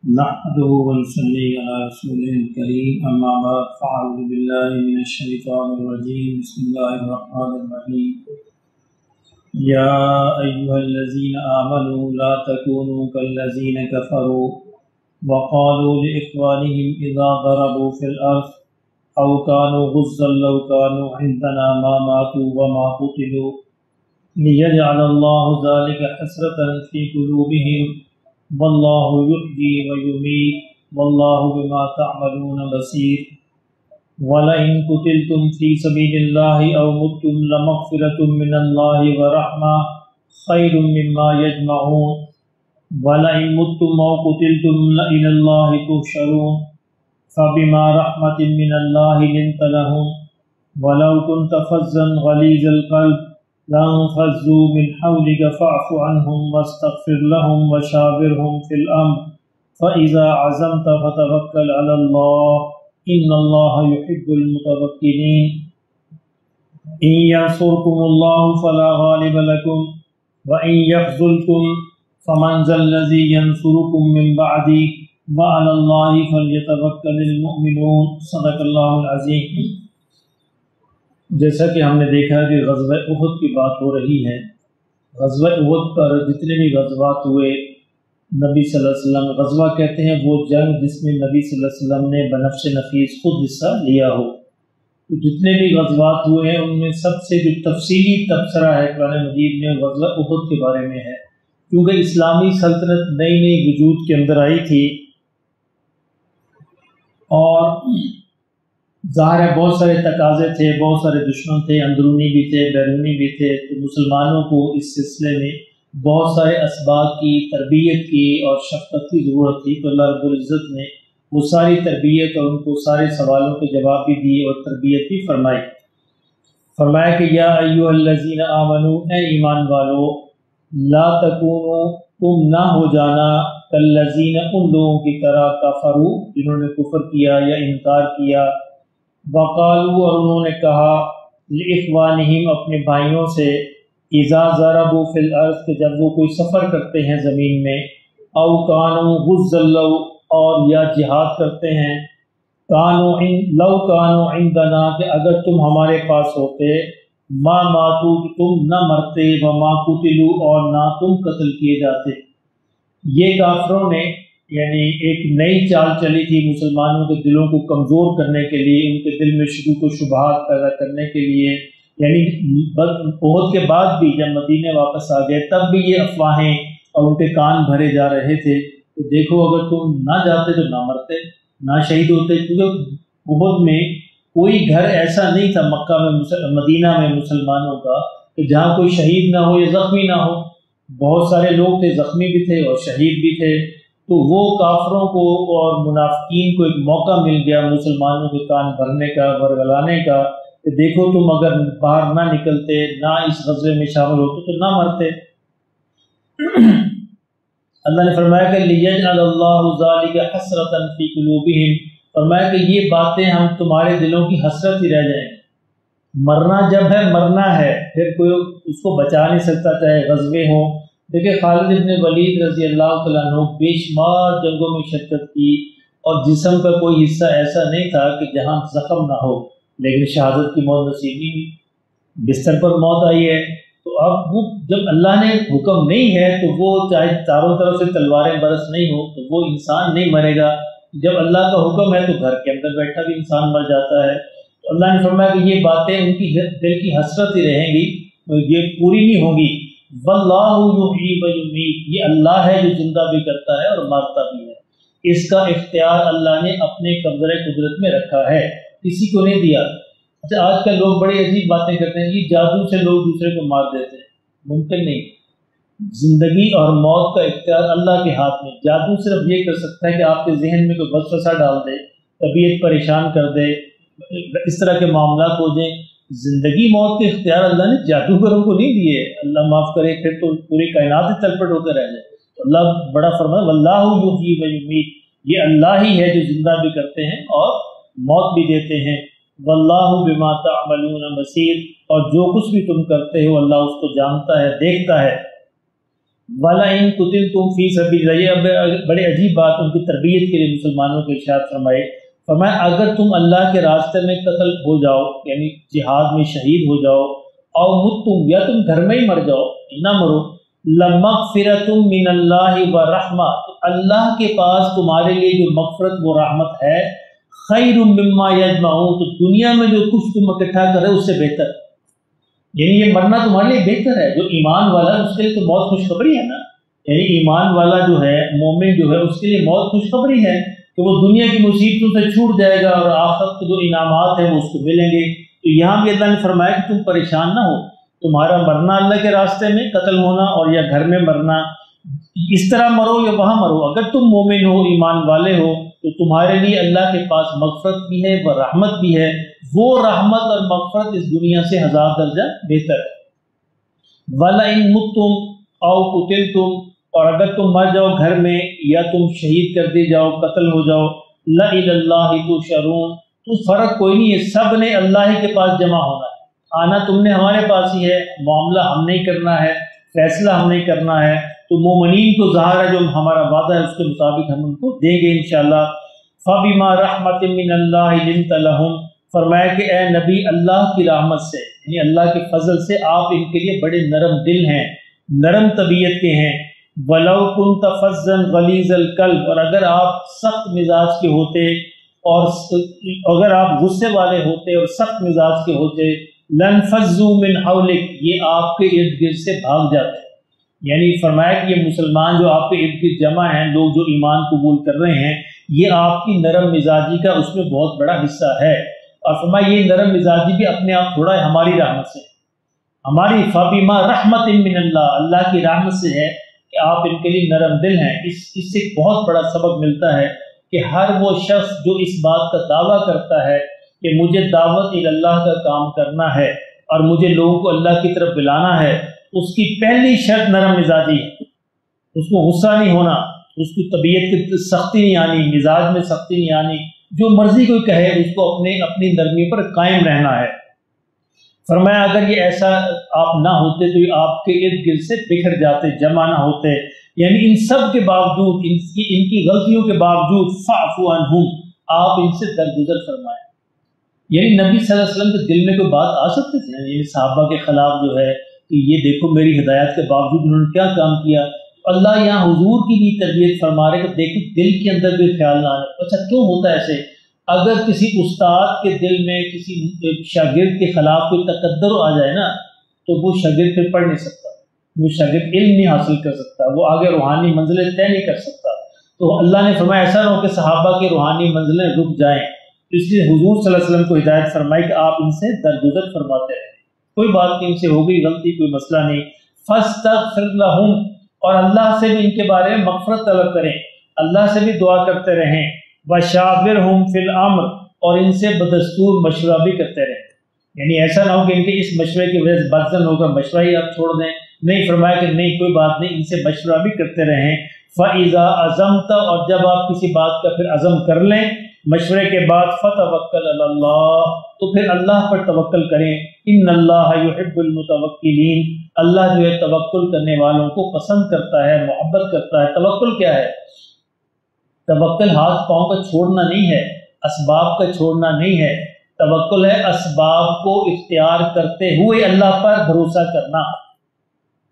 نحمده ونصلي على رسوله الكريم أما بعد فأعوذ بالله من الشيطان الرجيم بسم الله الرحمن الرحيم يا أيها الذين آمنوا لا تكونوا كالذين كفروا وقالوا لإخوانهم إذا ضربوا في الأرض أو كانوا غزا لو كانوا عندنا ما ماتوا وما قتلوا ليجعل الله ذلك حسرة في قلوبهم واللہ یحیی ویمیت واللہ بما تعملون بصیر وَلَئِن قُتِلْتُمْ فِي سَبِيلِ اللَّهِ أَوْ مُتُّمْ لَمَغْفِرَةٌ مِّنَ اللَّهِ وَرَحْمَةٌ خَيْرٌ مِّمَّا يَجْمَعُونَ وَلَئِن مُتُّمْ أَوْ قُتِلْتُمْ لَإِلَى اللَّهِ تُحْشَرُونَ فَبِمَا رَحْمَةٍ مِّنَ اللَّهِ لِنتَ لَهُمْ وَلَوْ كُنتَ فَظًّا غَلِيظَ الْقَلْبِ لانفضوا من حولك فاعف عنهم واستغفر لهم وشاورهم في الأمر فإذا عزمت فتوكل على الله إن الله يحب المتوكلين إن ينصركم الله فلا غالب لكم وإن يخذلكم فمن ذا الذي ينصركم من بعده وعلى الله فليتوكل المؤمنون صدق الله العظيم۔ جیسا کہ ہم نے دیکھا کہ غزوہ احد کی بات ہو رہی ہے۔ غزوہ احد پر جتنے بھی غزوات ہوئے نبی صلی اللہ علیہ وسلم، غزوہ کہتے ہیں وہ جنگ جس میں نبی صلی اللہ علیہ وسلم نے بنفس نفیس خود حصہ لیا ہو۔ تو جتنے بھی غزوات ہوئے ہیں ان میں سب سے جو تفصیلی تبصرہ ہے قرآن مجید میں غزوہ احد کے بارے میں ہے، کیونکہ اسلامی سلطنت نئی نئی وجود کے اندر آئی تھی اور ظاہر ہے بہت سارے تقاضے تھے، بہت سارے دشمن تھے، اندرونی بھی تھے بیرونی بھی تھے۔ تو مسلمانوں کو اس سلسلے میں بہت سارے اسباب کی، تربیت کی اور شفقت کی ضرورت تھی۔ تو اللہ رب العزت نے وہ ساری تربیت اور ان کو سارے سوالوں کے جواب بھی دیے اور تربیت بھی فرمائی۔ فرمایا کہ یا ایھا الذین آمنو، اے ایمان والو، لا تکونوا، تم نہ ہو جانا، کالذین، ان لوگوں کی طرح، کفروا، جنہوں نے کفر کیا یا انکار کیا، وقالوا، اور انہوں نے کہا، لإخوانہم، اپنے بھائیوں سے، اذا ضربوا فی الارض، کہ جب وہ کوئی سفر کرتے ہیں زمین میں، او کانوا غزا لو، اور یا جہاد کرتے ہیں، لو کانوا عندنا، کہ اگر تم ہمارے پاس ہوتے، ما ماتوا، کہ تم نہ مرتے، وما قتلوا، اور نہ تم قتل کیے جاتے۔ یہ کافروں نے یعنی ایک نئی چال چلی تھی مسلمانوں کے دلوں کو کمزور کرنے کے لیے، ان کے دل میں شکوک و شبہات پیدا کرنے کے لیے۔ یعنی احد کے بعد بھی جب مدینے واپس آ گئے تب بھی یہ افواہیں اور ان کے کان بھرے جا رہے تھے کہ دیکھو اگر تم نہ جاتے تو نہ مرتے، نہ شہید ہوتے، کیونکہ احد میں کوئی گھر ایسا نہیں تھا مکہ میں، مدینہ میں مسلمانوں کا، کہ جہاں کوئی شہید نہ ہو یا زخمی نہ ہو۔ بہت سارے لوگ تھے، زخمی بھی تھے اور شہید بھی تھے۔ تو وہ کافروں کو اور منافقین کو ایک موقع مل گیا مسلمانوں کے کان بھرنے کا، ورگلانے کا، کہ دیکھو تم اگر باہر نہ نکلتے، نہ اس غزوے میں شامل ہوتے تو نہ مرتے۔ اللہ نے فرمایا کہ لِيَجْعَلَ اللَّهُ ذَلِكَ حَسْرَةً فِي قُلُوبِهِمْ، فرمایا کہ یہ باتیں ہم تمہارے دلوں کی حسرت ہی رہ جائیں گی۔ مرنا جب ہے مرنا ہے، پھر کوئی اس کو بچا نہیں سکتا، چاہے غزوے ہوں۔ دیکھیں خالد بن ولید رضی اللہ تعالیٰ عنہ بے شمار جنگوں میں شرکت کی اور جسم کا کوئی حصہ ایسا نہیں تھا کہ جہاں زخم نہ ہو، لیکن شہادت کی موت نصیب نہیں ہوئی، بستر پر موت آئی ہے۔ تو اب وہ جب اللہ نے حکم نہیں ہے تو وہ چاہے چاروں طرف سے تلواریں برس نہیں ہو تو وہ انسان نہیں مرے گا۔ جب اللہ کا حکم ہے تو گھر کے اندر بیٹھا بھی انسان مر جاتا ہے۔ تو اللہ نے فرمایا کہ یہ باتیں ان کی دل کی حسرت ہی رہیں گی، یہ پوری نہیں ہوگی۔ واللہ یحیی ویمیت، یہ اللہ ہے جو زندہ بھی کرتا ہے اور مارتا بھی ہے۔ اس کا اختیار اللہ نے اپنے قبضۂ قدرت میں رکھا ہے، کسی کو نہیں دیا۔ اچھا آج کل لوگ بڑی عجیب باتیں کرتے ہیں، یہ جادو سے لوگ دوسرے کو مار دیتے ہیں، ممکن نہیں۔ زندگی اور موت کا اختیار اللہ کے ہاتھ میں۔ جادو صرف یہ کر سکتا ہے کہ آپ کے ذہن میں کوئی وسوسہ ڈال دے، طبیعت پریشان کر دے، اس طرح کے معاملات ہو جائیں۔ زندگی موت کے اختیار اللہ نے جادوگروں کو نہیں دیے، اللہ معاف کرے، پھر تو پوری کائنات ہی تلپٹ ہو کر رہ جائے۔ تو اللہ بڑا فرمایا واللہ یحیی ویمیت، یہ اللہ ہی ہے جو زندہ بھی کرتے ہیں اور موت بھی دیتے ہیں۔ واللہ بما تعملون بصیر، اور جو کچھ بھی تم کرتے ہو اللہ اس کو جانتا ہے، دیکھتا ہے۔ وَلَئِن قُتِلْتُمْ فِي سَبِيلِ اللَّهِ، یہ اب بڑے عجیب بات ان کی تربیت کے لیے مسلمانوں کے ارشاد فرمایا اگر تم اللہ کے راستے میں قتل ہو جاؤ، یعنی جہاد میں شہید ہو جاؤ، او متم، یا تم گھر میں ہی مر جاؤ، نہ مرو، لَمَغْفِرَةٌ مِّنَ اللَّهِ وَرَحْمَةٌ، تو اللہ کے پاس تمہارے لیے جو مغفرت وہ رحمت ہے، خَيْرٌ مِّمَّا يَجْمَعُونَ، تو دنیا میں جو کچھ تم اکٹھا کرے اس سے بہتر، یعنی یہ مرنا تمہارے لیے بہتر ہے۔ جو ایمان والا ہے اس کے لیے تو موت خوشخبری ہے نا، یعنی ایمان والا جو ہے، مومن جو ہے، اس کے لیے موت خوشخبری ہے کہ وہ دنیا کی مصیبتوں سے چھوٹ جائے گا اور آخرت کے جو انعامات ہیں وہ اس کو ملیں گے۔ تو یہاں بھی اللہ نے فرمایا کہ تم پریشان نہ ہو، تمہارا مرنا اللہ کے راستے میں قتل ہونا اور یا گھر میں مرنا، اس طرح مرو یا وہاں مرو، اگر تم مومن ہو، ایمان والے ہو، تو تمہارے لیے اللہ کے پاس مغفرت بھی ہے، وہ رحمت بھی ہے، وہ رحمت اور مغفرت اس دنیا سے 1000 درجہ بہتر ہے۔ وَلَئِن مُتُّمْ أَوْ قُتِلْتُمْ، اور اگر تم مر جاؤ گھر میں یا تم شہید کر دی جاؤ، قتل ہو جاؤ، لَإِلَى اللَّهِ تُحْشَرُونَ، تو فرق کوئی نہیں ہے، سب نے اللہ ہی کے پاس جمع ہونا ہے، آنا تم نے ہمارے پاس ہی ہے، معاملہ ہم نہیں کرنا ہے، فیصلہ ہم نہیں کرنا ہے، تو مومنین کو ظاہر ہے جو ہمارا وعدہ ہے اس کے مطابق ہم ان کو دیں گے انشاءاللہ۔ فَبِمَا رَحْمَةٍ مِّنَ اللَّهِ لِنْتَ لَهُمْ، فرمایا کہ اے نبی اللہ کی رحمت سے، یعنی اللہ کے فضل سے آپ ان کے لیے بڑے نرم دل ہیں، نرم طبیعت کے ہیں۔ وَلَوْ كُنْتَ فَظًّا غَلِيظَ الْقَلْبِ، اور اگر آپ سخت مزاج کے ہوتے اور اگر آپ غصے والے ہوتے اور سخت مزاج کے ہوتے، لَنْفَضُّوا مِنْ حَوْلِكَ، یہ آپ کے ارد گرد سے بھاگ جاتے، یعنی فرمایا کہ یہ مسلمان جو آپ کے ارد گرد جمع ہیں، لوگ جو ایمان قبول کر رہے ہیں، یہ آپ کی نرم مزاجی کا اس میں بہت بڑا حصہ ہے، اور فرمایا یہ نرم مزاجی بھی اپنے آپ تھوڑا ہے، ہماری رحمت سے، ہماری فَبِمَا رَحْمَةٍ مِّنَ اللَّهِ، اللہ کی رحمت سے ہے کہ آپ ان کے لیے نرم دل ہیں۔ اس سے ایک بہت بڑا سبق ملتا ہے کہ ہر وہ شخص جو اس بات کا دعویٰ کرتا ہے کہ مجھے دعوت اللہ کا کام کرنا ہے اور مجھے لوگوں کو اللہ کی طرف بلانا ہے، اس کی پہلی شرط نرم مزاجی ہے، اس کو غصہ نہیں ہونا، اس کی طبیعت کی سختی نہیں آنی، مزاج میں سختی نہیں آنی، جو مرضی کوئی کہے اس کو اپنی نرمی پر قائم رہنا ہے۔ فرمایا اگر یہ ایسا آپ نہ ہوتے تو یہ آپ کے ارد گرد سے بکھر جاتے، جمع نہ ہوتے، یعنی ان سب کے باوجود، ان کی غلطیوں کے باوجود، فاعف عنہم، آپ ان سے درگزر فرمائیں۔ یعنی نبی صلی اللہ علیہ وسلم کے دل میں کوئی بات آ سکتی تھی، یعنی صحابہ کے خلاف جو ہے کہ یہ دیکھو میری ہدایت کے باوجود انہوں نے کیا کام کیا۔ اللہ یہاں حضور کی بھی تربیت فرما رہے کہ دیکھو دل کے اندر کوئی خیال نہ آئے۔ اچھا کیوں ہوتا ہے ایسے؟ اگر کسی استاد کے دل میں کسی شاگرد کے خلاف کوئی تقدر آ جائے نا، تو وہ شاگرد پھر پڑھ نہیں سکتا، وہ شاگرد علم نہیں حاصل کر سکتا، وہ آگے روحانی منزلیں طے نہیں کر سکتا۔ تو اللہ نے فرمایا ایسا نہ ہو کہ صحابہ کی روحانی منزلیں رک جائیں، اس لیے حضور صلی اللہ علیہ وسلم کو ہدایت فرمائی کہ آپ ان سے درگزر فرماتے رہیں، کوئی بات نہیں، ان سے ہو گئی غلطی، کوئی مسئلہ نہیں، فاستغفر لہم، اور اللہ سے بھی ان کے بارے میں مغفرت طلب کریں، اللہ سے بھی دعا کرتے رہیں، وشاورہم فی الامر، اور ان سے بدستور مشورہ بھی کرتے رہیں، یعنی ایسا نہ ہو کہ ان کے اس مشورے کی وجہ سے بدزن ہو کر مشورہ ہی آپ چھوڑ دیں، نہیں، فرمایا کہ نہیں کوئی بات نہیں، ان سے مشورہ بھی کرتے رہیں۔ فَإِذَا عَزَمْتَ، اور جب آپ کسی بات کا پھر عزم کر لیں مشورے کے بعد، فَتَوَكَّلْ عَلَى اللَّهِ، تو پھر اللہ پر توکل کریں، ان اللہ یحب المتوکلین، اللہ جو ہے توکل کرنے والوں کو پسند کرتا ہے، محبت کرتا ہے۔ توکل کیا ہے؟ توکل ہاتھ پاؤں کا چھوڑنا نہیں ہے، اسباب کا چھوڑنا نہیں ہے، توکل ہے اسباب کو اختیار کرتے ہوئے اللہ پر بھروسہ کرنا،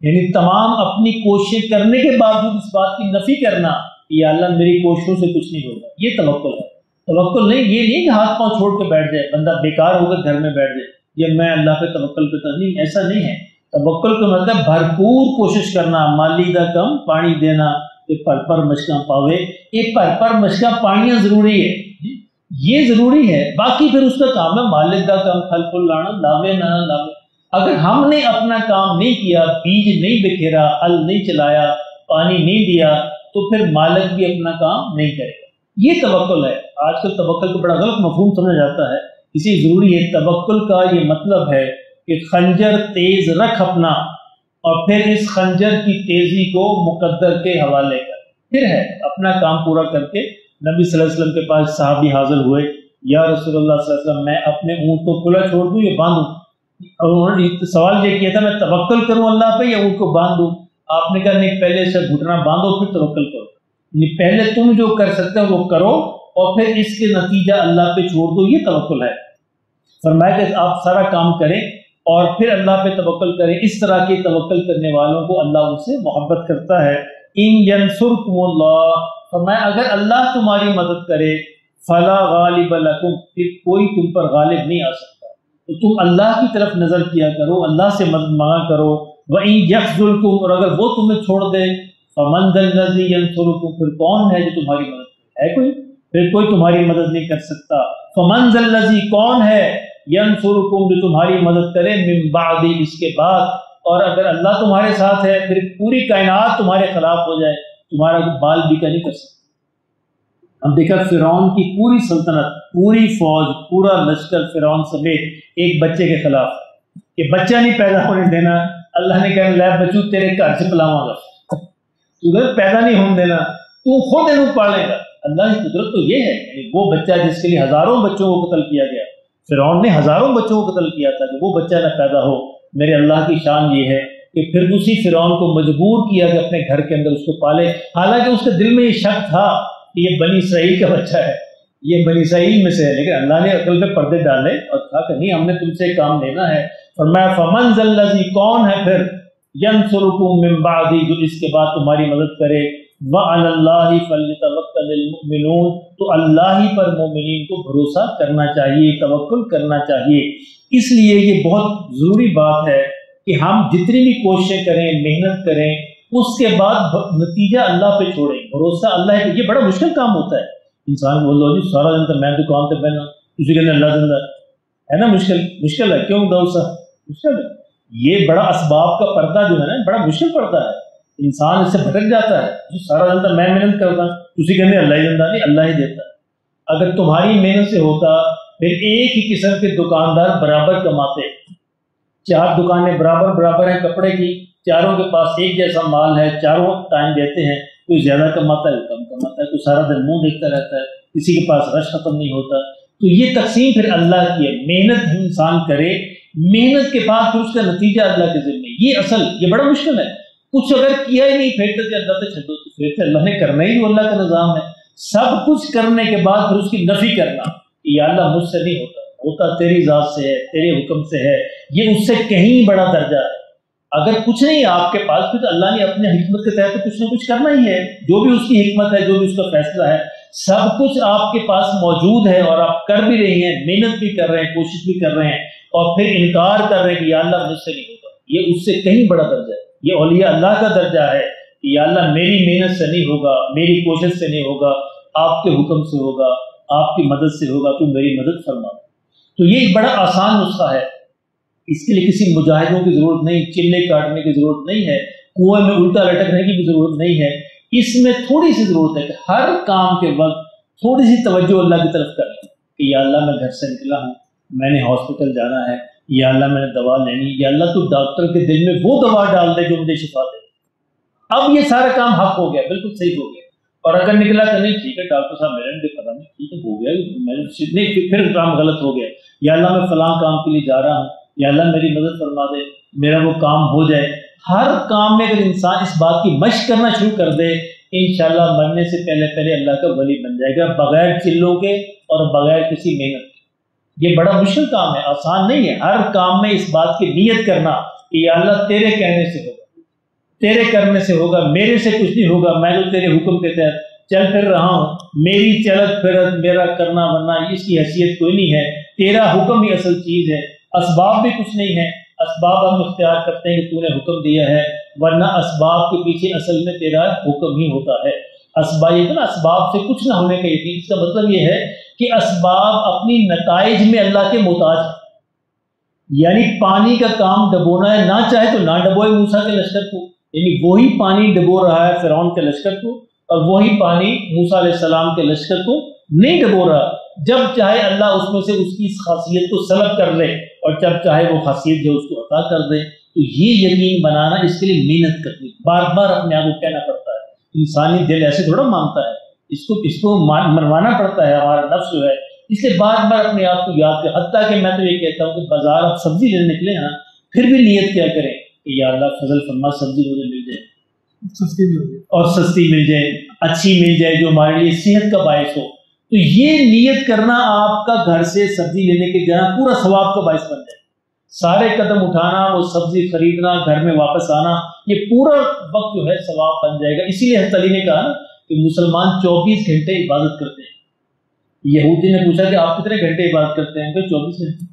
یعنی تمام اپنی کوشش کرنے کے باوجود اس بات کی نفی کرنا کہ یا اللہ میری کوششوں سے کچھ نہیں ہوگا، یہ توکل ہے۔ توکل نہیں، یہ نہیں کہ ہاتھ پاؤں چھوڑ کے بیٹھ جائے بندہ، بیکار ہو کر گھر میں بیٹھ جائے، یہ میں اللہ پہ توکل کرتا نہیں، ایسا نہیں ہے۔ توکل کا مطلب بھرپور کوشش کرنا، مالی دا کم پانی دینا، کہ پر پر مشکاں پاوے، یہ پر پر مشکاں پانیاں ضروری ہے، یہ ضروری ہے، باقی پھر اس کا کام ہے مالک دا کم پھل پھل لانا، لاوے نہ لاوے۔ اگر ہم نے اپنا کام نہیں کیا، بیج نہیں بکھیرا، ہل نہیں چلایا، پانی نہیں دیا، تو پھر مالک بھی اپنا کام نہیں کرے گا، یہ توکل ہے۔ آج کل توکل کو بڑا غلط مفہوم سمجھا جاتا ہے، اسی ضروری ہے۔ توکل کا یہ مطلب ہے کہ خنجر تیز رکھ اپنا، اور پھر اس خنجر کی تیزی کو مقدر کے حوالے کر، پھر ہے اپنا کام پورا کر کے۔ نبی صلی اللہ علیہ وسلم کے پاس صحابی حاضر ہوئے، یا رسول اللہ صلی اللہ علیہ وسلم میں اپنے اونٹ کو کھلا چھوڑ دوں یا باندھوں؟ اور انہوں نے سوال یہ کیا تھا میں توکل کروں اللہ پہ یا اونٹ کو باندھ دوں؟ آپ نے کہا نہیں پہلے سے گھٹنا باندھو پھر توکل کرو، نہیں پہلے تم جو کر سکتے ہو وہ کرو اور پھر اس کے نتیجہ اللہ پہ چھوڑ دو، یہ توکل ہے۔ فرمایا کہ آپ سارا کام کریں اور پھر اللہ پہ توکل کریں، اس طرح کے توکل کرنے والوں کو اللہ ان سے محبت کرتا ہے۔ ان ینصرکم اللہ، فرمایا اگر اللہ تمہاری مدد کرے، فلا غالب لکم، پھر کوئی تم پر غالب نہیں آ سکتا، تو تم اللہ کی طرف نظر کیا کرو، اللہ سے مدد مانگا کرو۔ وَإِن يَخْذُلْكُمْ، اور اگر وہ تمہیں چھوڑ دے، فَمَنْ ذَا الَّذِي يَنْصُرُكُمْ، پھر کون ہے جو تمہاری مدد کرے؟ ہے کوئی؟ پھر کوئی تمہاری مدد نہیں کر سکتا۔ فَمَنْ ذَا الَّذِي، کون ہے، يَنْصُرُكُمْ، جو تمہاری مدد کرے، مِن بَعْدِ، اس کے بعد۔ اور اگر اللہ تمہارے ساتھ ہے پھر پوری کائنات تمہارے خلاف ہو جائے، تمہارا بال بیکا نہیں کر سکتا۔ ہم دیکھا فرعون کی پوری سلطنت، پوری فوج، پورا لشکر فرعون سمیت ایک بچے کے خلاف، کہ بچہ نہیں پیدا ہونے دینا، اللہ نے کہا لے بچو تیرے گھر سے پلاواں گا، ادھر پیدا نہیں ہونے دینا، تو خود انہوں پالے گا۔ اللہ کی قدرت تو یہ ہے، یعنی وہ بچہ جس کے لیے ہزاروں بچوں کو قتل کیا گیا، فرعون نے ہزاروں بچوں کو قتل کیا تھا کہ وہ بچہ نہ پیدا ہو۔ میرے اللہ کی شان یہ ہے کہ پھر اسی فرعون کو مجبور کیا کہ اپنے گھر کے اندر اس کو پالے، حالانکہ اس کے دل میں یہ شک تھا کہ یہ بنی اسرائیل کا بچہ ہے، یہ بنی اسرائیل میں سے ہے، لیکن اللہ نے عقل پہ پردے ڈالے اور کہا کہ نہیں ہم نے تم سے کام لینا ہے۔ فرمایا فمن ذا الذی، کون ہے پھر، ینصرکم من بعد، جو اس کے بعد تمہاری مدد کرے، وعلی اللہ فلیتوکل المؤمنون، تو اللہ ہی پر مومنین کو بھروسہ کرنا چاہیے، توکل کرنا چاہیے۔ اس لیے یہ بہت ضروری بات ہے کہ ہم جتنی بھی کوششیں کریں، محنت کریں، اس کے بعد نتیجہ اللہ پہ چھوڑیں، بھروسہ اللہ ہے۔ یہ بڑا مشکل کام ہوتا ہے، انسان بول دو جی سارا دن تو میں دکان پہ بہنا، کسی کے اللہ زندہ ہے نا، مشکل ہے، کیوں دوسا مشکل ہے۔ یہ بڑا اسباب کا پردہ جو ہے نا بڑا مشکل پردہ ہے، انسان اس سے بھٹک جاتا ہے، جو سارا دن تو میں محنت کرتا ہوں، کسی کے اللہ ہی زندہ، نہیں اللہ ہی دیتا ہے۔ اگر تمہاری محنت سے ہوتا پھر ایک ہی قسم کے دکاندار برابر کماتے، چار دکانیں برابر ہیں کپڑے کی، چاروں کے پاس ایک جیسا مال ہے، چاروں ٹائم دیتے ہیں، کوئی زیادہ کماتا ہے کوئی کم کماتا ہے، کوئی سارا دن منہ دیکھتا رہتا ہے، کسی کے پاس رش ختم نہیں ہوتا۔ تو یہ تقسیم پھر اللہ کی ہے، محنت انسان کرے، محنت کے بعد پھر اس کا نتیجہ اللہ کے ذمہ، یہ اصل یہ بڑا مشکل ہے۔ کچھ اگر کیا ہی نہیں پھر تو اللہ سے چھوڑو، تو پھر تو اللہ نے کرنا ہی، وہ اللہ کا نظام ہے۔ سب کچھ کرنے کے بعد پھر اس کی نفی کرنا کہ یا اللہ مجھ سے نہیں ہوتا تیری ذات سے ہے، تیرے حکم سے ہے، یہ اس سے کہیں بڑا درجہ ہے۔ اگر کچھ نہیں آپ کے پاس پھر تو اللہ نے اپنے حکمت کے تحت کچھ نہ کچھ کرنا ہی ہے، جو بھی اس کی حکمت ہے، جو بھی اس کا فیصلہ ہے، سب کچھ آپ کے پاس موجود ہے اور آپ کر بھی رہی ہیں، محنت بھی کر رہے ہیں، کوشش بھی کر رہے ہیں، اور پھر انکار کر رہے ہیں کہ یا اللہ مجھ سے نہیں ہوگا، یہ اس سے کہیں بڑا درجہ ہے۔ یہ اولیاء اللہ کا درجہ ہے کہ یا اللہ میری محنت سے نہیں ہوگا، میری کوشش سے نہیں ہوگا، آپ کے حکم سے ہوگا، آپ کی مدد سے ہوگا، تو میری مدد فرما۔ تو یہ ایک بڑا آسان نسخہ ہے، اس کے لیے کسی مجاہدوں کی ضرورت نہیں، چلے کاٹنے کی ضرورت نہیں ہے، کنویں میں الٹا لٹکنے کی بھی ضرورت نہیں ہے۔ اس میں تھوڑی سی ضرورت ہے کہ ہر کام کے وقت تھوڑی سی توجہ اللہ کی طرف کریں کہ یا اللہ میں گھر سے نکلا ہوں، میں نے ہاسپٹل جانا ہے، یا اللہ میں نے دوا لینی، یا اللہ تو ڈاکٹر کے دل میں وہ دوا ڈال دے جو مجھے شفا دے۔ اب یہ سارا کام حق ہو گیا، بالکل صحیح ہو گیا۔ اور اگر نکلا کہ نہیں ٹھیک ہے ڈاکٹر صاحب میرے نے پتا نہیں، ٹھیک ہے ہو گیا، نہیں پھر کام غلط ہو گیا، یا اللہ میں فلاں کام کے لیے جا رہا ہوں، یا اللہ میری مدد فرما دے، میرا وہ کام ہو جائے۔ ہر کام میں اگر انسان اس بات کی مشق کرنا شروع کر دے، انشاءاللہ مرنے سے پہلے اللہ کا ولی بن جائے گا، بغیر چلوں کے اور بغیر کسی محنت کے۔ یہ بڑا مشکل کام ہے، آسان نہیں ہے۔ ہر کام میں اس بات کی نیت کرنا کہ یا اللہ تیرے کہنے سے ہوگا، تیرے کرنے سے ہوگا، میرے سے کچھ نہیں ہوگا، میں تو تیرے حکم کے تحت چل پھر رہا ہوں، میری چلت پھرت میرا کرنا ورنہ اس کی حیثیت کوئی نہیں ہے، تیرا حکم ہی اصل چیز ہے، اسباب بھی کچھ نہیں ہے، اسباب ہم اختیار کرتے ہیں کہ تو نے حکم دیا ہے، ورنہ اسباب کے پیچھے اصل میں تیرا حکم ہی ہوتا ہے۔ اسباب سے کچھ نہ ہونے کا یقین، اس کا مطلب یہ ہے کہ اسباب اپنی نتائج میں اللہ کے محتاج ہیں، یعنی پانی کا کام ڈبونا ہے، نہ چاہے تو نہ ڈبوئے موسیٰ کے لشکر کو، یعنی وہی پانی ڈبو رہا ہے فرعون کے لشکر کو، اور وہی پانی موسیٰ علیہ السلام کے لشکر کو نہیں ڈبو رہا۔ جب چاہے اللہ اس میں سے اس کی خاصیت کو سلب کر لے، اور جب چاہے وہ خاصیت جو اس کو عطا کر دے۔ تو یہ یقین بنانا، اس کے لیے محنت کرنی، بار بار اپنے آپ کو کہنا پڑتا ہے۔ انسانی دل ایسے تھوڑا مانتا ہے، اس کو منوانا پڑتا ہے، ہمارا نفس جو ہے، اس لیے بار بار اپنے آپ کو یاد کر۔ حتیٰ کہ میں تو یہ کہتا ہوں کہ بازار آپ سبزی لینے نکلے ہیں نا، پھر بھی نیت کیا کریں کہ یا اللہ فضل فرما سبزی مجھے مل جائے، اور سستی مل جائے، اچھی مل جائے، جو ہمارے لیے صحت کا باعث ہو. تو یہ نیت کرنا آپ کا گھر سے سبزی لینے کے جانا پورا ثواب کا باعث بن جائے. سارے قدم اٹھانا، وہ سبزی خریدنا، گھر میں واپس آنا، یہ پورا وقت جو ہے ثواب بن جائے گا. اسی لیے حضرت علی نے کہا نا کہ مسلمان 24 گھنٹے عبادت کرتے ہیں. یہودی نے پوچھا کہ آپ کتنے گھنٹے عبادت کرتے ہیں؟ کہ 24 گھنٹے.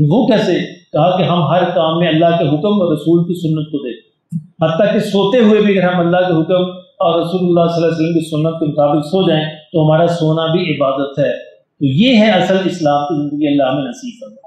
وہ کیسے؟ کہا کہ ہم ہر کام میں اللہ کے حکم اور رسول کی سنت کو دیکھتے ہیں، حتیٰ کہ سوتے ہوئے بھی اگر ہم اللہ کے حکم اور رسول اللہ صلی اللہ علیہ وسلم کی سنت کے مطابق سو جائیں تو ہمارا سونا بھی عبادت ہے. تو یہ ہے اصل اسلام کی زندگی. اللہ ہمیں نصیب فرمائے.